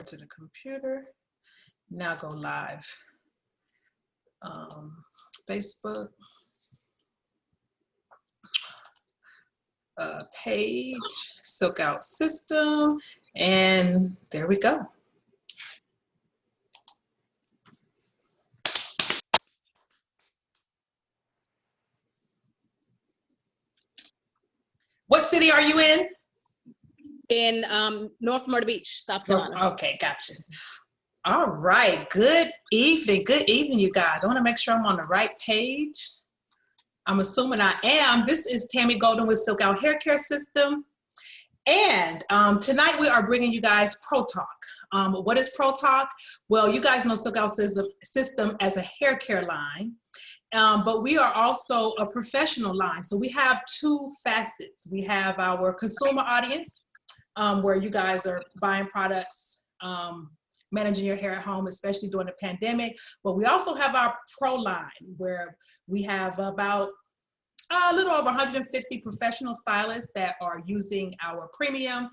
over to the computer. Now go live. Facebook page, SIlkOut system, and there we go. What city are you in? In North Myrtle Beach, South Carolina. Okay, gotcha. All right, good evening, you guys. I want to make sure I'm on the right page. I'm assuming I am. This is Tammy Golden with SIlkOut Hair Care System. And tonight we are bringing you guys Pro Talk. What is Pro Talk? Well, you guys know SIlkOut System as a hair care line. But we are also a professional line. So we have two facets. We have our consumer audience, where you guys are buying products, managing your hair at home, especially during the pandemic. But we also have our pro line, where we have about a little over 150 professional stylists that are using our premium,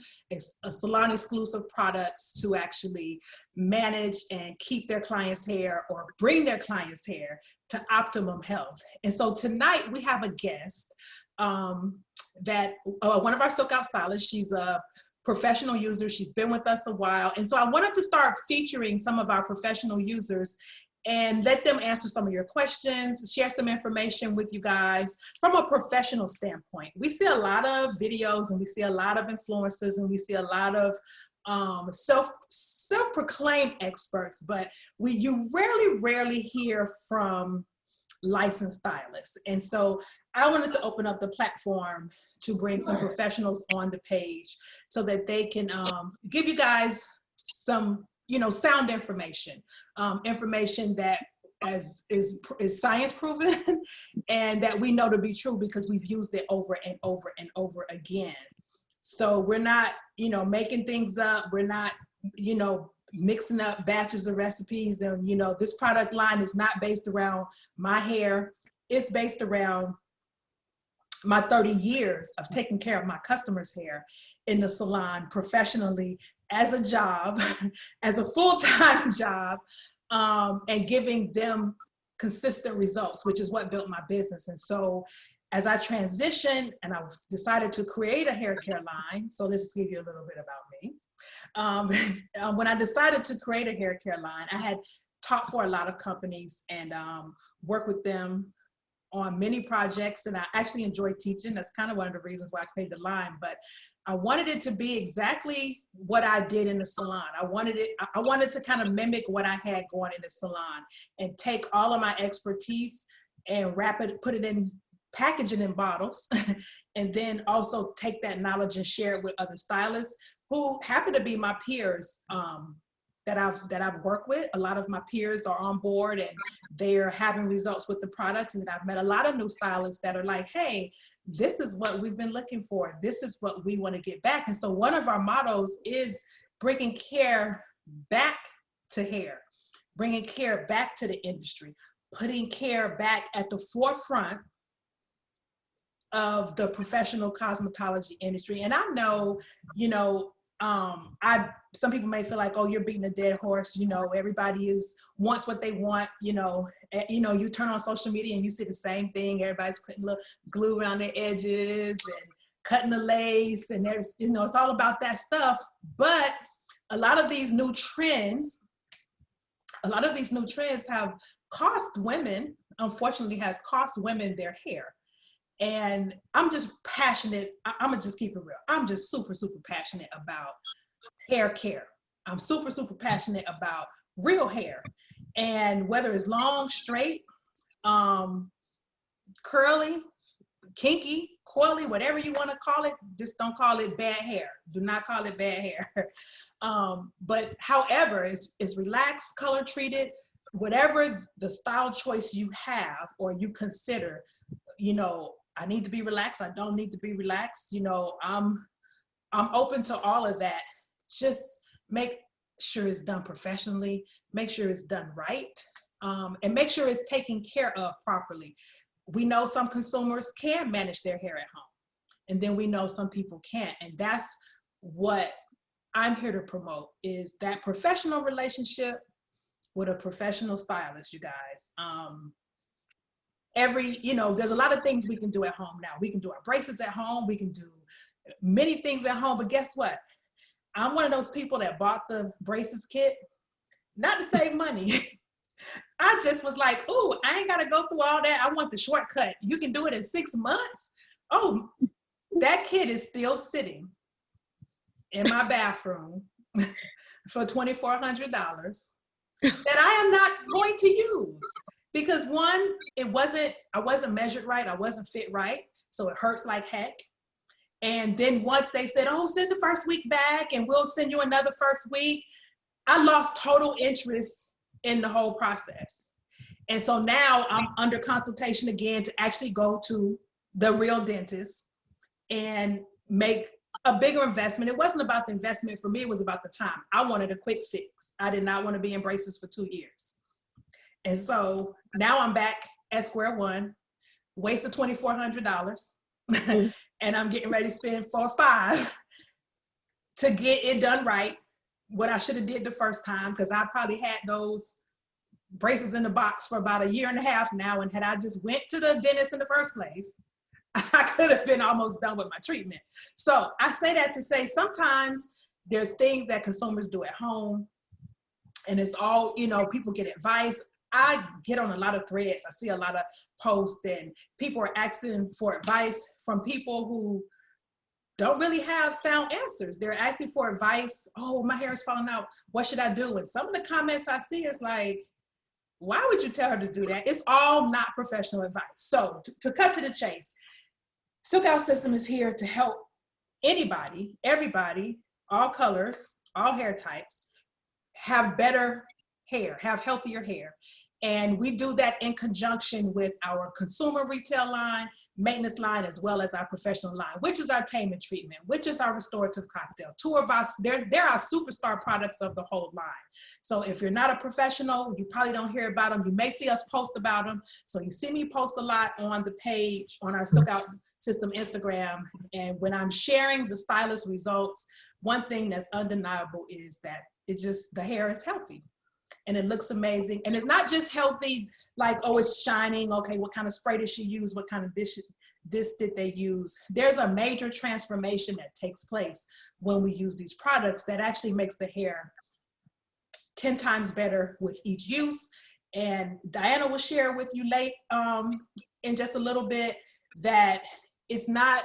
salon exclusive products to actually manage and keep their clients' hair or bring their clients' hair to optimum health. And so tonight we have a guest that one of our SIlkOut stylists. She's a professional user. She's been with us a while. And so I wanted to start featuring some of our professional users and let them answer some of your questions, share some information with you guys from a professional standpoint. We see a lot of videos and we see a lot of influencers and we see a lot of self-proclaimed experts, but you rarely hear from licensed stylists. And so I wanted to open up the platform to bring some professionals on the page so that they can give you guys some, sound information, information that is science proven and that we know to be true because we've used it over and over and over again. So we're not, making things up. We're not, mixing up batches of recipes. And, this product line is not based around my hair. It's based around my 30 years of taking care of my customers' hair in the salon professionally as a job, as a full-time job, and giving them consistent results, which is what built my business. And so as I transitioned and I decided to create a hair care line, so let's give you a little bit about me. When I decided to create a hair care line, I had taught for a lot of companies and worked with them on many projects, and I actually enjoy teaching. That's kind of one of the reasons why I created the line, but I wanted it to be exactly what I did in the salon. I wanted to kind of mimic what I had going in the salon and take all of my expertise and put it in, package it in bottles, and then also take that knowledge and share it with other stylists who happen to be my peers that I've worked with. A lot of my peers are on board and they're having results with the products. And I've met a lot of new stylists that are like, hey, this is what we've been looking for. This is what we want to get back. And so one of our mottos is bringing care back to hair, bringing care back to the industry, putting care back at the forefront of the professional cosmetology industry. And I know, some people may feel like, oh, you're beating a dead horse. Everybody wants what they want. You turn on social media and you see the same thing. Everybody's putting little glue around their edges and cutting the lace, and there's, it's all about that stuff. But a lot of these new trends have cost women, unfortunately, has cost women their hair. And I'm just passionate. I'm gonna just keep it real. I'm just super, super passionate about hair care. I'm super, super passionate about real hair. And whether it's long, straight, curly, kinky, coily, whatever you want to call it, just don't call it bad hair. Do not call it bad hair. But however, it's relaxed, color treated, whatever the style choice you have or you consider, I need to be relaxed. I don't need to be relaxed. I'm open to all of that. Just make sure it's done professionally, make sure it's done right, and make sure it's taken care of properly. We know some consumers can manage their hair at home, and then we know some people can't. And that's what I'm here to promote is that professional relationship with a professional stylist, you guys. There's a lot of things we can do at home now. We can do our braces at home. We can do many things at home, but guess what? I'm one of those people that bought the braces kit, not to save money. I just was like, ooh, I ain't got to go through all that. I want the shortcut. You can do it in 6 months. Oh, that kit is still sitting in my bathroom for $2,400 that I am not going to use because one, I wasn't measured right. I wasn't fit right. So it hurts like heck. And then once they said, oh, send the first week back and we'll send you another first week, I lost total interest in the whole process. And so now I'm under consultation again to actually go to the real dentist and make a bigger investment. It wasn't about the investment for me, it was about the time. I wanted a quick fix. I did not want to be in braces for 2 years. And so now I'm back at square one, wasted $2,400. And I'm getting ready to spend $4 or $5 to get it done right. What I should have did the first time, because I probably had those braces in the box for about 1.5 years now. And had I just went to the dentist in the first place, I could have been almost done with my treatment. So I say that to say sometimes there's things that consumers do at home and it's all, people get advice. I get on a lot of threads. I see a lot of posts and people are asking for advice from people who don't really have sound answers. They're asking for advice. Oh, my hair is falling out. What should I do? And some of the comments I see is like, why would you tell her to do that? It's all not professional advice. So to cut to the chase, SIlkOut System is here to help anybody, everybody, all colors, all hair types, have better hair, have healthier hair. And we do that in conjunction with our consumer retail line, maintenance line, as well as our professional line, which is our Tainment treatment, which is our restorative cocktail. Two of us, they're our superstar products of the whole line. So if you're not a professional, you probably don't hear about them. You may see us post about them. So you see me post a lot on the page, on our SIlkOut System Instagram. And when I'm sharing the stylist results, one thing that's undeniable is that the hair is healthy. And it looks amazing. And it's not just healthy, like, oh, it's shining. Okay, what kind of spray did she use? What kind of this did they use? There's a major transformation that takes place when we use these products that actually makes the hair 10 times better with each use. And Diana will share with you in just a little bit that it's not,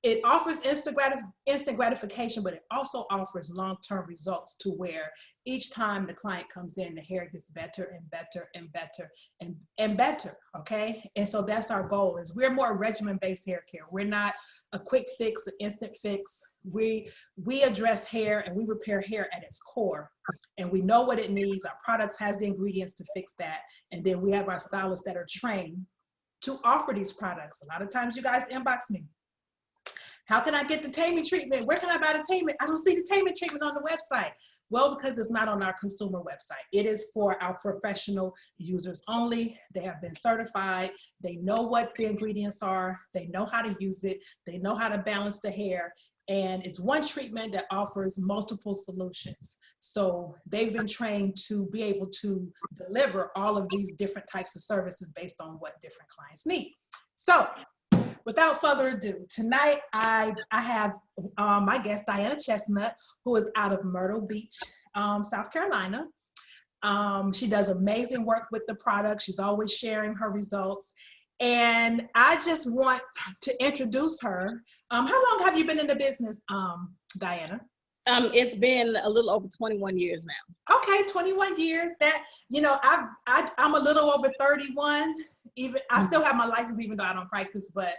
it offers instant gratification, but it also offers long-term results to where each time the client comes in, the hair gets better and better and better and better, okay? And so that's our goal, is we're more regimen-based hair care. We're not a quick fix, an instant fix. We address hair and we repair hair at its core. And we know what it needs. Our products has the ingredients to fix that. And then we have our stylists that are trained to offer these products. A lot of times you guys inbox me. How can I get the Tainment treatment? Where can I buy the Tainment? I don't see the Tainment treatment on the website. Well, because it's not on our consumer website. It is for our professional users only. They have been certified. They know what the ingredients are. They know how to use it. They know how to balance the hair. And it's one treatment that offers multiple solutions. So they've been trained to be able to deliver all of these different types of services based on what different clients need. So without further ado, tonight I have my guest, Diana Chestnut, who is out of Myrtle Beach, South Carolina. She does amazing work with the product. She's always sharing her results. And I just want to introduce her. How long have you been in the business, Diana? It's been a little over 21 years now. Okay, 21 years. That, I'm a little over 31. Even I still have my license, even though I don't practice, but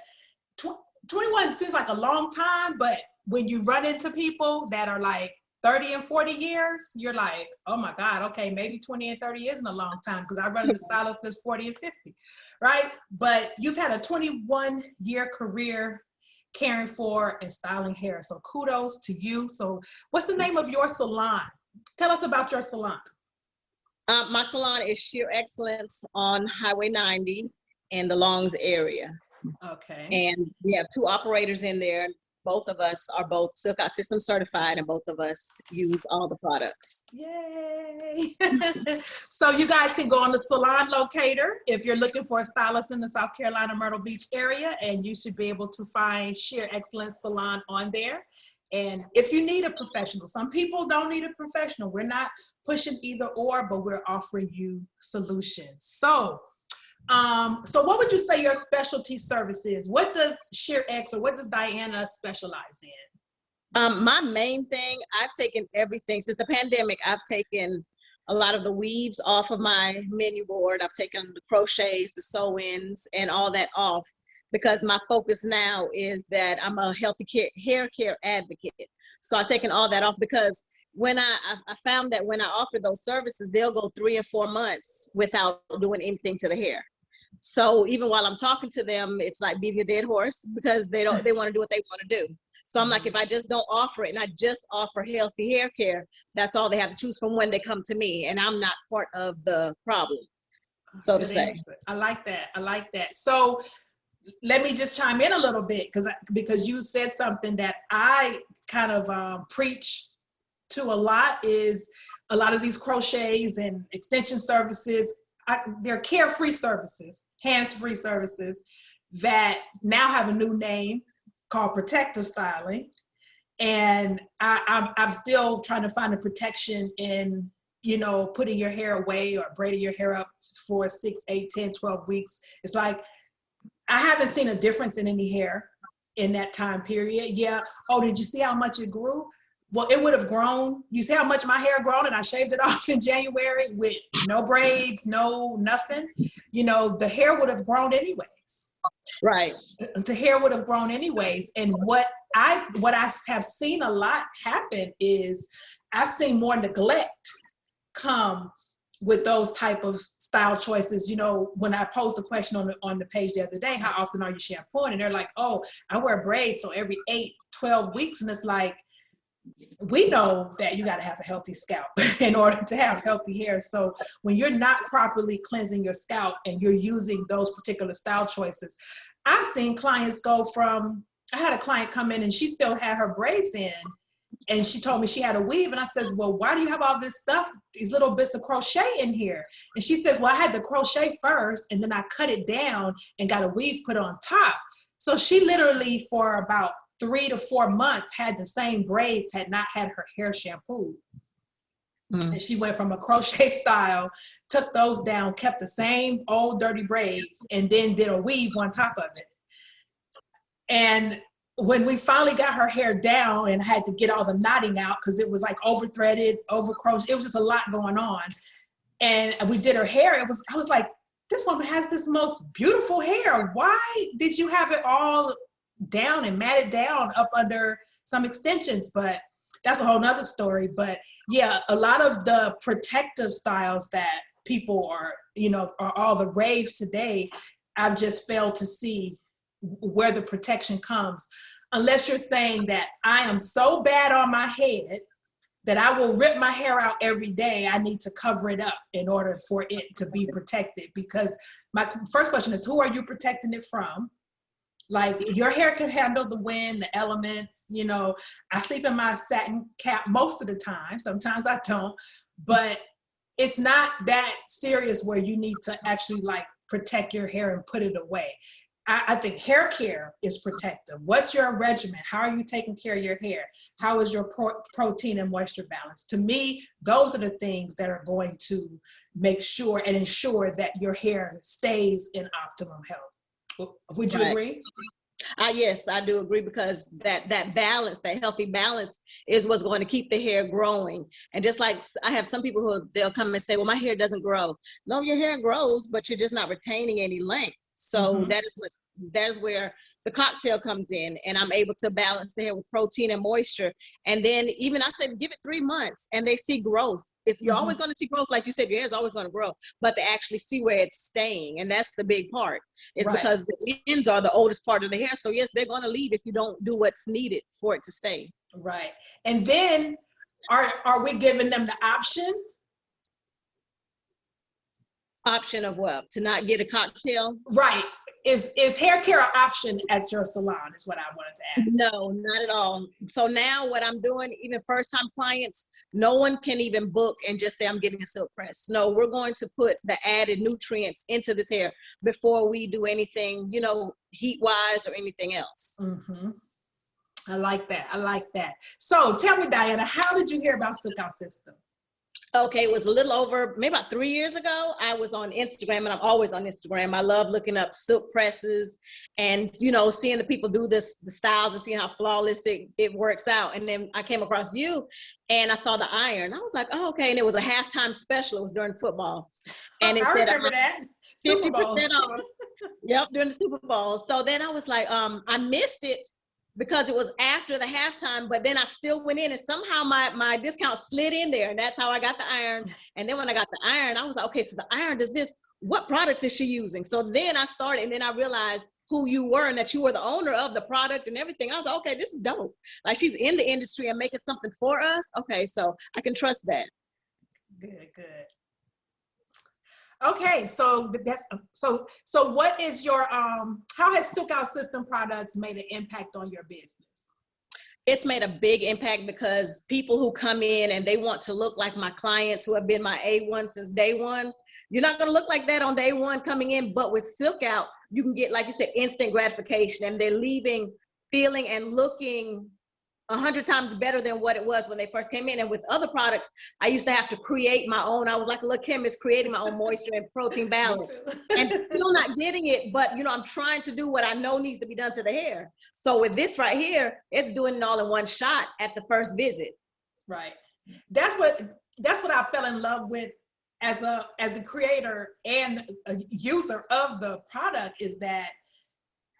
21 seems like a long time, but when you run into people that are like 30 and 40 years, you're like, oh my God, okay, maybe 20 and 30 isn't a long time, because I run into stylists that's 40 and 50, right? But you've had a 21-year career caring for and styling hair. So kudos to you. So what's the name of your salon? Tell us about your salon. My salon is Shear Excellence on Highway 90 in the Longs area. Okay. And we have 2 operators in there. both of us are both SIlkOut System certified, and both of us use all the products. Yay. So you guys can go on the salon locator if you're looking for a stylist in the South Carolina Myrtle Beach area, and you should be able to find Shear Excellence Salon on there. And if you need a professional, some people don't need a professional. We're not pushing either or, but we're offering you solutions. So what would you say your specialty service is? What does Shear X or what does Diana specialize in? My main thing, I've taken everything since the pandemic. I've taken a lot of the weaves off of my menu board. I've taken the crochets, the sew-ins, and all that off, because my focus now is that I'm a healthy hair care advocate. So I've taken all that off, because when I found that when I offer those services, they'll go 3 or 4 months without doing anything to the hair. So even while I'm talking to them, it's like beating a dead horse, because they want to do what they want to do. So I'm like, if I just don't offer it and I just offer healthy hair care, that's all they have to choose from when they come to me, and I'm not part of the problem, so to say. I like that. I like that. So let me just chime in a little bit, because you said something that I kind of preach to a lot, is a lot of these crochets and extension services. They're carefree services, hands-free services that now have a new name called protective styling. And I'm still trying to find the protection in, you know, putting your hair away or braiding your hair up for 6, 8, 10, 12 weeks. It's like, I haven't seen a difference in any hair in that time period. Yeah. Oh, did you see how much it grew? Well, it would have grown. You see how much my hair grown, and I shaved it off in January with no braids, no nothing. You know, the hair would have grown anyways. Right. The hair would have grown anyways. And what I have seen a lot happen is I've seen more neglect come with those type of style choices. You know, when I posed a question on the page the other day, how often are you shampooing? And they're like, oh, I wear braids, so every 8, 12 weeks. And it's like, we know that you got to have a healthy scalp in order to have healthy hair. So when you're not properly cleansing your scalp and you're using those particular style choices, I've seen clients go from, I had a client come in and she still had her braids in, and she told me she had a weave, and I says, well, why do you have all this stuff, these little bits of crochet in here? And she says, well, I had to crochet first, and then I cut it down and got a weave put on top. So she literally, for about 3 to 4 months, had the same braids, had not had her hair shampooed. And she went from a crochet style, took those down, kept the same old dirty braids, and then did a weave on top of it. And when we finally got her hair down and had to get all the knotting out, because it was like over threaded, over crochet, it was just a lot going on. And we did her hair. I was like, this woman has this most beautiful hair. Why did you have it all down and matted down up under some extensions? But that's a whole nother story. But yeah, a lot of the protective styles that people are, you know, are all the rave today, I've just failed to see where the protection comes, unless you're saying that I am so bad on my head that I will rip my hair out every day. I need to cover it up in order for it to be protected. Because my first question is, who are you protecting it from? Like, your hair can handle the wind, the elements. You know, I sleep in my satin cap most of the time. Sometimes I don't, but it's not that serious where you need to actually like protect your hair and put it away. I think hair care is protective. What's your regimen? How are you taking care of your hair? How is your protein and moisture balance? To me, those are the things that are going to make sure and ensure that your hair stays in optimum health. Would you agree? Yes, I do agree, because that balance, that healthy balance, is what's going to keep the hair growing. And just like I have some people who they'll come and say, well, my hair doesn't grow. No, your hair grows, but you're just not retaining any length. So that is where the cocktail comes in, and I'm able to balance the hair with protein and moisture. And then even I say, give it 3 months and they see growth. You're always going to see growth. Like you said, your hair is always going to grow, but they actually see where it's staying. And that's the big part. It's because the ends are the oldest part of the hair. So yes, they're going to leave if you don't do what's needed for it to stay. Right. And then are we giving them the option? Option of what? To not get a cocktail? Right. is hair care an option at your salon is what I wanted to ask. No, not at all. So now what I'm doing, even first time clients, no one can even book and just say, I'm getting a silk press. No, we're going to put the added nutrients into this hair before we do anything, you know, heat wise or anything else. Mm-hmm. I like that. I like that. So tell me, Diana, how did you hear about SIlkOut System? Okay, it was a little over, maybe about 3 years ago. I was on Instagram, and I'm always on Instagram. I love looking up silk presses and, you know, seeing the people do this, the styles, and seeing how flawless it works out. And then I came across you and I saw the iron. I was like, oh, okay. And it was a halftime special. It was during football. And it I said remember that. 50% off. Yep, during the Super Bowl. So then I was like, I missed it because it was after the halftime, but then I still went in and somehow my discount slid in there, and that's how I got the iron. And then when I got the iron, I was like, okay, so the iron does this, what products is she using? So then I started, and then I realized who you were and that you were the owner of the product and everything. I was like, okay, this is dope. Like, she's in the industry and making something for us. Okay, so I can trust that. Good, good. Okay, so that's so what is your how has SIlkOut System products made an impact on your business? It's made a big impact because people who come in and they want to look like my clients who have been my A1 since day one, you're not going to look like that on day one coming in, but with SIlkOut, you can get, like you said, instant gratification, and they're leaving feeling and looking 100 times better than what it was when they first came in. And with other products, I used to have to create my own. I was like a little chemist creating my own moisture and protein balance and still not getting it. But, you know, I'm trying to do what I know needs to be done to the hair. So with this right here, it's doing it all in one shot at the first visit. Right. That's what I fell in love with as a creator and a user of the product, is that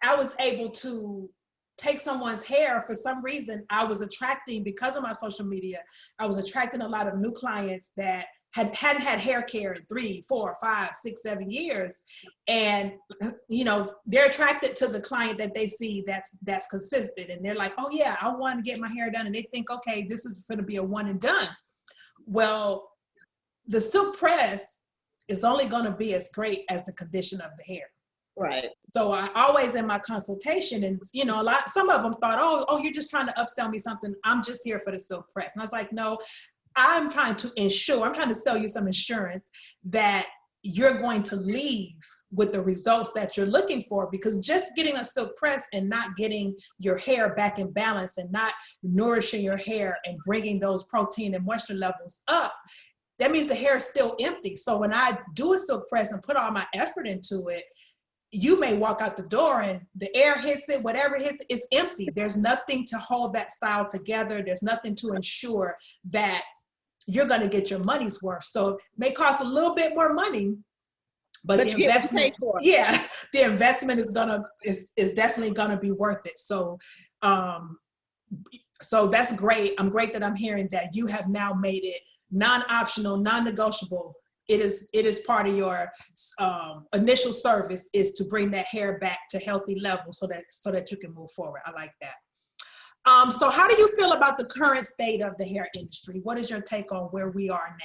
I was able to take someone's hair. For some reason, I was attracting, because of my social media, I was attracting a lot of new clients that hadn't had hair care in 3, 4, 5, 6, 7 years. And, you know, they're attracted to the client that they see that's consistent. And they're like, oh yeah, I want to get my hair done. And they think, okay, this is going to be a one and done. Well, the silk press is only going to be as great as the condition of the hair. Right. So I always, in my consultation, and you know, some of them thought, oh, you're just trying to upsell me something. I'm just here for the silk press. And I was like, no, I'm trying to sell you some insurance that you're going to leave with the results that you're looking for, because just getting a silk press and not getting your hair back in balance and not nourishing your hair and bringing those protein and moisture levels up, that means the hair is still empty. So when I do a silk press and put all my effort into it, you may walk out the door and the air hits it, whatever hits it, it's empty. There's nothing to hold that style together. There's nothing to ensure that you're going to get your money's worth. So it may cost a little bit more money, but the investment, the investment is definitely going to be worth it. So, so that's great. I'm great that I'm hearing that you have now made it non-optional, non-negotiable. It is part of your initial service, is to bring that hair back to healthy levels so that you can move forward. I like that. So how do you feel about the current state of the hair industry? What is your take on where we are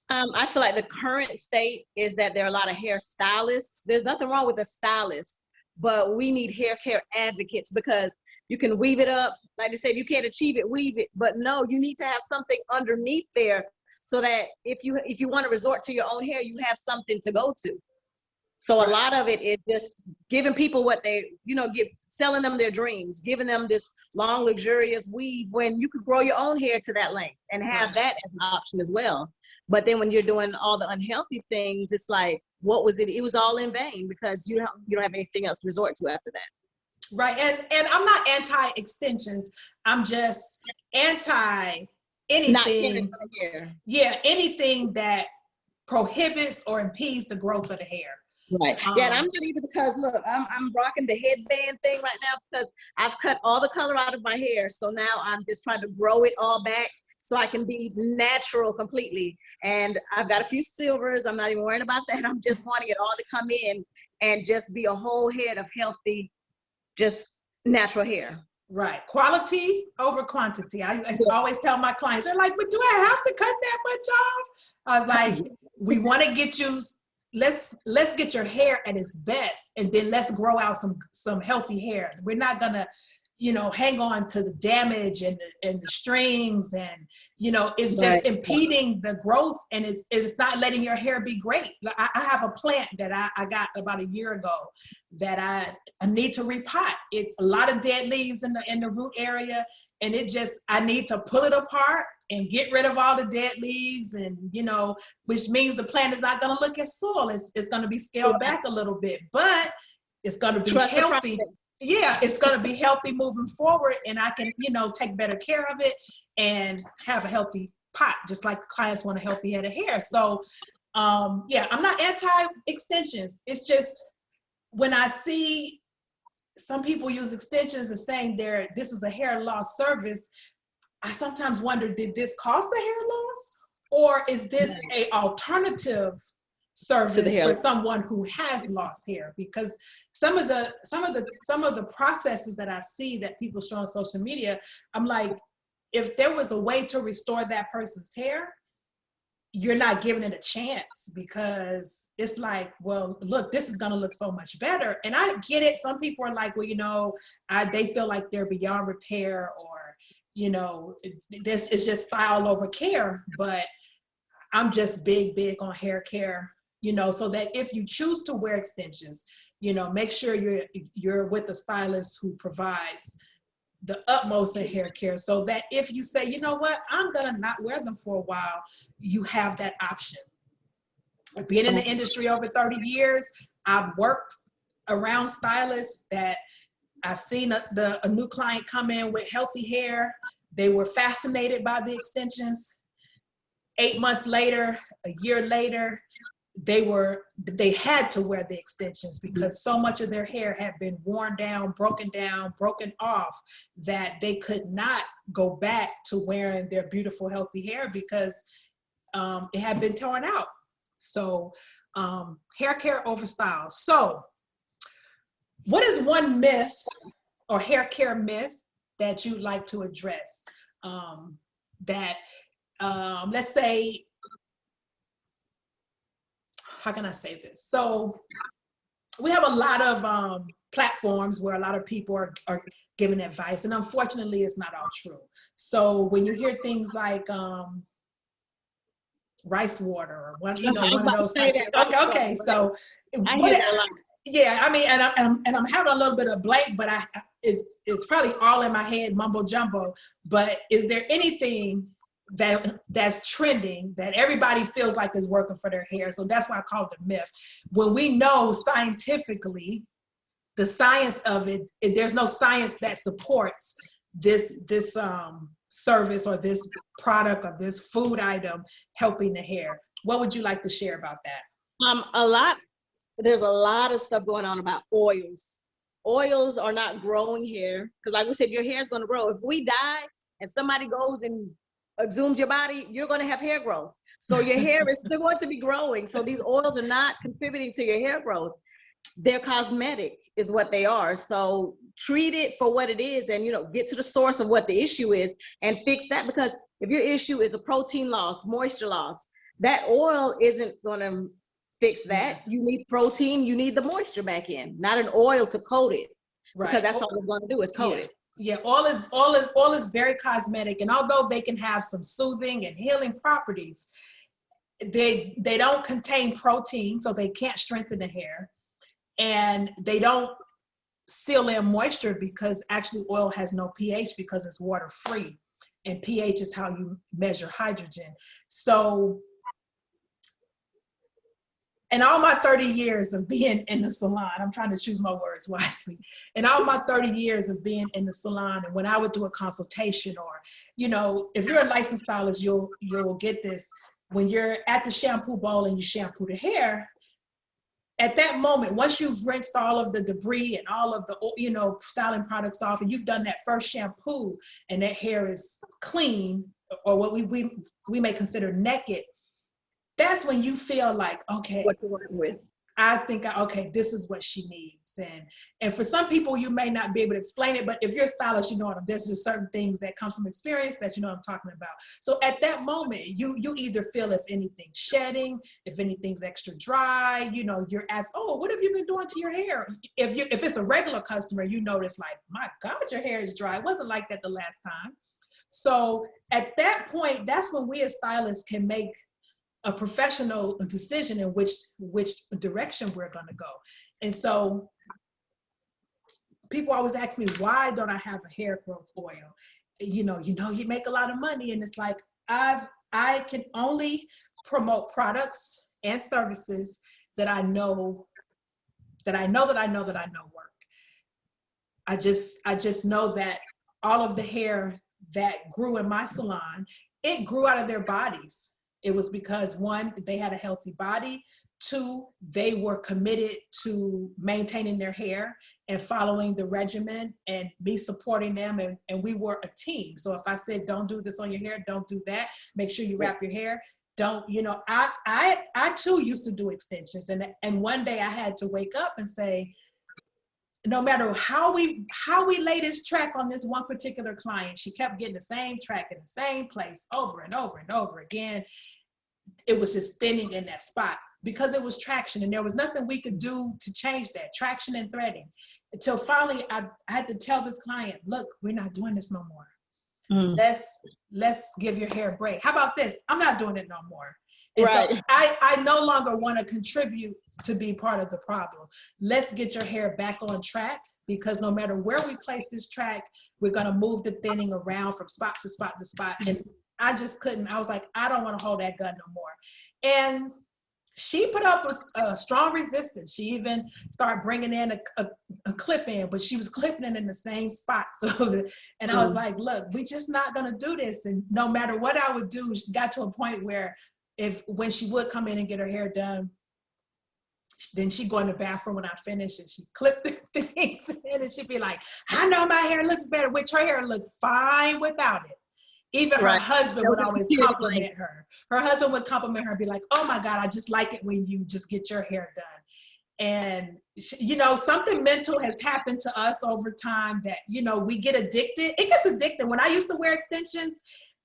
now? I feel like the current state is that there are a lot of hair stylists. There's nothing wrong with a stylist, but we need hair care advocates, because you can weave it up. Like I said, you can't achieve it, weave it. But no, you need to have something underneath there, so that if you want to resort to your own hair, you have something to go to. So a lot of it is just giving people what they, selling them their dreams, giving them this long, luxurious weave when you could grow your own hair to that length and have that as an option as well. But then when you're doing all the unhealthy things, it's like, what was it? It was all in vain, because you don't have anything else to resort to after that. Right, and I'm not anti-extensions. I'm just anti anything, anything that prohibits or impedes the growth of the hair. Right. And I'm not even, because look, I'm rocking the headband thing right now because I've cut all the color out of my hair. So now I'm just trying to grow it all back so I can be natural completely. And I've got a few silvers. I'm not even worrying about that. I'm just wanting it all to come in and just be a whole head of healthy, just natural hair. Right. Quality over quantity. I always tell my clients, they're like, but do I have to cut that much off? I was like, we want to get you let's get your hair at its best, and then let's grow out some healthy hair. We're not gonna, hang on to the damage and the strings, and it's just impeding the growth, and it's not letting your hair be great. I have a plant that I got about a year ago that I need to repot. It's a lot of dead leaves in the root area, and I need to pull it apart and get rid of all the dead leaves, and which means the plant is not going to look as full. It's going to be scaled back a little bit, but it's going to be healthy. Yeah, it's going to be healthy moving forward, and I can take better care of it and have a healthy pot, just like the clients want a healthy head of hair. So yeah, I'm not anti extensions. It's just when I see some people use extensions and saying this is a hair loss service, I sometimes wonder, did this cause the hair loss, or is this a alternative service for someone who has lost hair? Because some of the processes that I see that people show on social media, I'm like, if there was a way to restore that person's hair, you're not giving it a chance, because it's like, well, look, this is going to look so much better. And I get it. Some people are like, well, they feel like they're beyond repair, or, this is just style over care. But I'm just big on hair care, so that if you choose to wear extensions, make sure you're with a stylist who provides the utmost in hair care, so that if you say, you know what, I'm gonna not wear them for a while, you have that option. Being in the industry over 30 years, I've worked around stylists that I've seen a new client come in with healthy hair. They were fascinated by the extensions. 8 months later, a year later, they had to wear the extensions because so much of their hair had been worn down, broken off, that they could not go back to wearing their beautiful, healthy hair because it had been torn out. So hair care over style. So what is one myth or hair care myth that you'd like to address? Let's say, how can I say this? So we have a lot of platforms where a lot of people are giving advice, and unfortunately it's not all true. So when you hear things like rice water, or one of those type, okay, so I hear that a lot. Yeah, I mean, and I'm having a little bit of blank, but it's probably all in my head, mumbo jumbo. But is there anything that's trending that everybody feels like is working for their hair? So that's why I call it a myth. When we know scientifically, the science of it, there's no science that supports this service or this product or this food item helping the hair. What would you like to share about that? There's a lot of stuff going on about oils. Oils are not growing hair, because like we said, your hair is going to grow. If we die and somebody goes and exhumes your body, you're going to have hair growth. So your hair is still going to be growing. So these oils are not contributing to your hair growth. They're cosmetic is what they are. So treat it for what it is, and get to the source of what the issue is and fix that. Because if your issue is a protein loss, moisture loss, that oil isn't going to fix that. You need protein, you need the moisture back in, not an oil to coat it. Right. Because that's all we're going to do is coat it. Yeah, oil is very cosmetic, and although they can have some soothing and healing properties, they don't contain protein, so they can't strengthen the hair, and they don't seal in moisture, because actually oil has no pH because it's water free, and pH is how you measure hydrogen. So in all my 30 years of being in the salon, I'm trying to choose my words wisely. In all my 30 years of being in the salon, and when I would do a consultation, or, if you're a licensed stylist, you'll get this. When you're at the shampoo bowl and you shampoo the hair, at that moment, once you've rinsed all of the debris and all of the, styling products off, and you've done that first shampoo, and that hair is clean, or what we may consider naked, that's when you feel like, okay, what you're working with. I think, okay, this is what she needs. And for some people, you may not be able to explain it, but if you're a stylist, you know what there's just certain things that come from experience that you know what I'm talking about. So at that moment, you either feel if anything's shedding, if anything's extra dry, you know, you're asked, oh, what have you been doing to your hair? If it's a regular customer, you notice like, my God, your hair is dry. It wasn't like that the last time. So at that point, that's when we as stylists can make a professional decision in which direction we're going to go. And so people always ask me, why don't I have a hair growth oil? You make a lot of money. And it's like, I can only promote products and services that I know work. I just know that all of the hair that grew in my salon, it grew out of their bodies. It was because, one, they had a healthy body. Two, they were committed to maintaining their hair and following the regimen, and me supporting them, and we were a team. So if I said, don't do this on your hair, don't do that, make sure you wrap your hair, don't, I too used to do extensions. And one day I had to wake up and say, no matter how we lay this track on this one particular client, she kept getting the same track in the same place over and over and over again. It was just thinning in that spot because it was traction, and there was nothing we could do to change that, traction and threading. Until finally I had to tell this client, look, we're not doing this no more. Let's give your hair a break. How about this? I'm not doing it no more. And right. So I no longer want to contribute to be part of the problem. Let's get your hair back on track, because no matter where we place this track, we're going to move the thinning around from spot to spot to spot. And I just couldn't. I was like, I don't want to hold that gun no more. And she put up a strong resistance. She even started bringing in a clip in, but she was clipping it in the same spot. And I was like, look, we're just not going to do this. And no matter what I would do, she got to a point where when she would come in and get her hair done, then she'd go in the bathroom when I finished and she'd clip the things in, and she'd be like, I know my hair looks better, which her hair looked fine without it. Even her husband would always compliment her. Her husband would compliment her and be like, oh my God, I just like it when you just get your hair done. And, something mental has happened to us over time that, we get addicted. It gets addicted. When I used to wear extensions,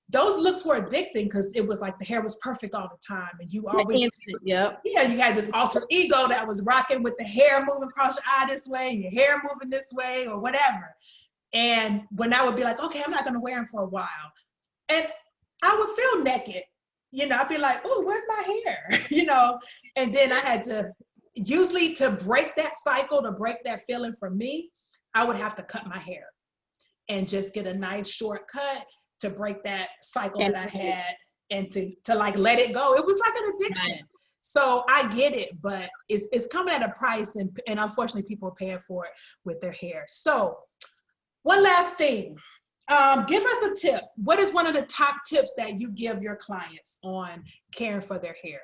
those looks were addicting because it was like the hair was perfect all the time. And you always, you had this alter ego that was rocking with the hair moving across your eye this way and your hair moving this way or whatever. And when I would be like, okay, I'm not going to wear them for a while. And I would feel naked, I'd be like, oh, where's my hair? And then I had to, usually to break that cycle, to break that feeling for me, I would have to cut my hair and just get a nice short cut to break that cycle that I had and to like let it go. It was like an addiction. Right. So I get it, but it's coming at a price, and unfortunately people are paying for it with their hair. So one last thing. Give us a tip. What is one of the top tips that you give your clients on caring for their hair?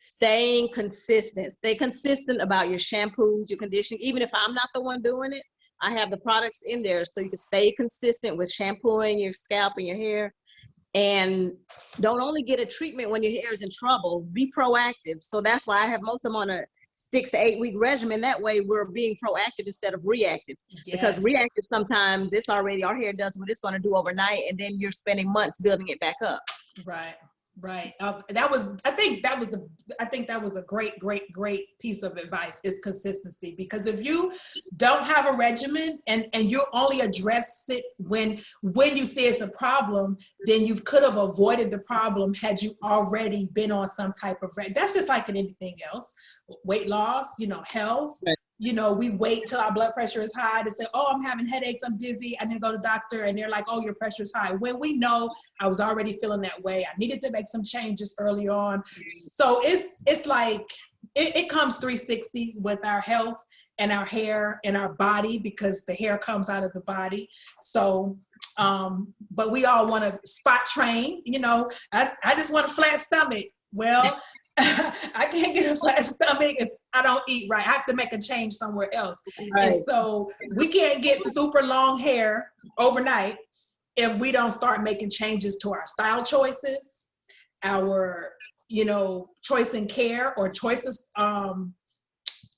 Staying consistent. Stay consistent about your shampoos, your conditioning. Even if I'm not the one doing it, I have the products in there so you can stay consistent with shampooing your scalp and your hair. And don't only get a treatment when your hair is in trouble. Be proactive. So that's why I have most of them on a 6 to 8 week regimen. That way we're being proactive instead of reactive. Yes. Because reactive, sometimes it's already, our hair does what it's going to do overnight, and then you're spending months building it back up. Right. I think that was a great piece of advice, is consistency. Because if you don't have a regimen and you only address it when you see it's a problem, then you could have avoided the problem had you already been on some type of that's just like in anything else. Weight loss, health. Right. We wait till our blood pressure is high to say, oh, I'm having headaches, I'm dizzy, I need to go to the doctor. And they're like, oh, your pressure is high. When we know I was already feeling that way, I needed to make some changes early on. So it's like, it comes 360 with our health and our hair and our body, because the hair comes out of the body. So, but we all want to spot train, I just want a flat stomach. Well, I can't get a flat stomach if I don't eat right. I have to make a change somewhere else. Right. And so we can't get super long hair overnight if we don't start making changes to our style choices, our, choice in care, or choices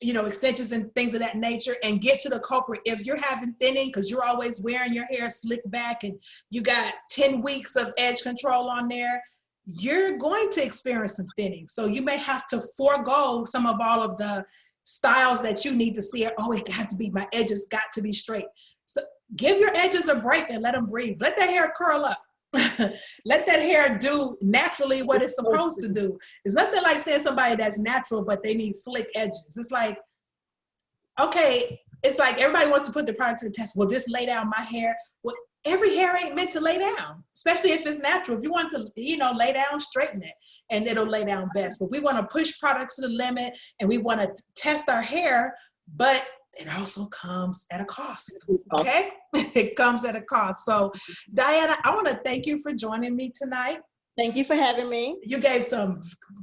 extensions and things of that nature, and get to the culprit. If you're having thinning because you're always wearing your hair slicked back and you got 10 weeks of edge control on there, you're going to experience some thinning. So you may have to forego some of all of the styles that you need to see it. Oh, my edges got to be straight. So give your edges a break and let them breathe. Let that hair curl up. Let that hair do naturally what it's supposed to do. It's nothing like saying somebody that's natural, but they need slick edges. It's like, okay, it's like everybody wants to put the product to the test. Will this lay down my hair? Well, every hair ain't meant to lay down, especially if it's natural. If you want to, lay down, straighten it, and it'll lay down best. But we want to push products to the limit, and we want to test our hair, but it also comes at a cost, okay? It comes at a cost. So, Diana, I want to thank you for joining me tonight. Thank you for having me. You gave some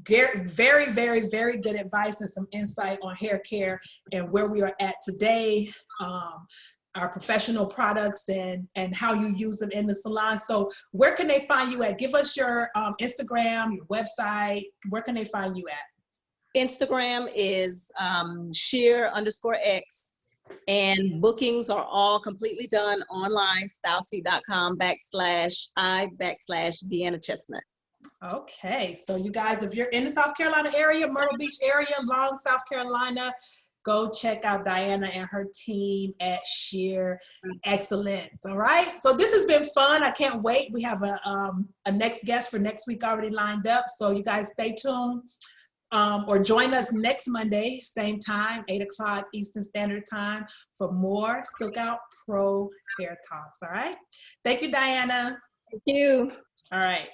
very, very, very good advice and some insight on hair care and where we are at today, our professional products and how you use them in the salon. So where can they find you at? Give us your Instagram, your website. Where can they find you at? Instagram is Shear_X, and bookings are all completely done online, stylesy.com/I/Diana Chestnut. Okay, so you guys, if you're in the South Carolina area, Myrtle Beach area, Long, South Carolina, go check out Diana and her team at Shear Excellence. All right, so this has been fun. I can't wait. We have a next guest for next week already lined up, so you guys stay tuned. Or join us next Monday, same time, 8 o'clock Eastern Standard Time, for more SIlkOut Pro Hair Talks, all right? Thank you, Diana. Thank you. All right.